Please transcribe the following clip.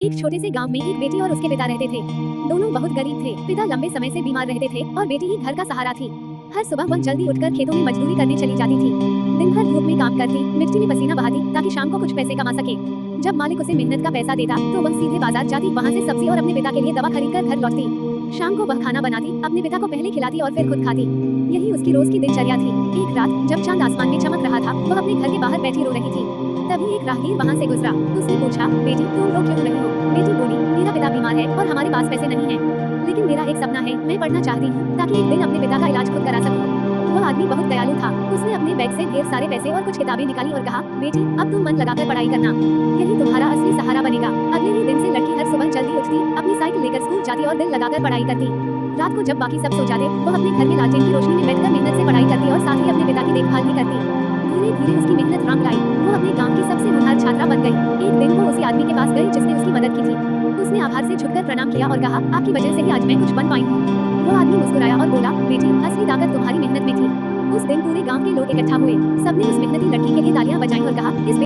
एक छोटे से गांव में एक बेटी और उसके पिता रहते थे। दोनों बहुत गरीब थे। पिता लंबे समय से बीमार रहते थे और बेटी ही घर का सहारा थी। हर सुबह वह जल्दी उठकर खेतों में मजदूरी करने चली जाती थी। दिन भर धूप में काम करती, मिट्टी में पसीना बहाती ताकि शाम को कुछ पैसे कमा सके। जब मालिक उसे मेहनत का पैसा देता तो वह सीधे बाजार जाती, वहाँ से सब्जी और अपने पिता के लिए दवा खरीदकर घर लौटती। शाम को वह खाना बनाती, अपने पिता को पहले खिलाती और फिर खुद खाती। यही उसकी रोज की दिनचर्या थी। एक रात जब चांद आसमान में चमक रहा था, वह अपने घर के बाहर बैठी रो रही थी। तभी एक राहगीर वहाँ से गुजरा। उसने पूछा, बेटी तुम रो क्यों रही हो? बेटी बोली, मेरा पिता बीमार है और हमारे पास पैसे नहीं हैं। लेकिन मेरा एक सपना है, मैं पढ़ना चाहती हूँ ताकि एक दिन अपने पिता का इलाज खुद करा सकूँ। वह आदमी बहुत दयालु था। उसने अपने बैग से ढेर सारे पैसे और कुछ किताबें निकाली और कहा, बेटी अब तुम मन लगाकर पढ़ाई करना, यही तुम्हारा असली सहारा बनेगा। अगले ही दिन से लड़की हर सुबह जल्दी उठती, अपनी साइकिल लेकर स्कूल जाती और दिल लगाकर पढ़ाई करती। रात को जब बाकी सब सो जाते, वह अपने घर में लालटेन की रोशनी में बैठकर मेहनत से पढ़ाई करती और साथ ही अपने पिता की देखभाल भी करती। धीरे धीरे उसकी मेहनत रंग लाई। वो अपने गांव की सबसे होनहार छात्रा बन गई। एक दिन वो उसी आदमी के पास गई जिसने उसकी मदद की थी। उसने आभार से झुककर प्रणाम किया और कहा, आपकी वजह से ही आज मैं कुछ बन पाई हूँ। वो आदमी मुस्कुराया और बोला, बेटी असली ताकत तुम्हारी मेहनत में थी। उस दिन पूरे गांव के लोग इकट्ठा हुए। सबने उस मेहनती लड़की के लिए तालियां बजाईं और कहा, इस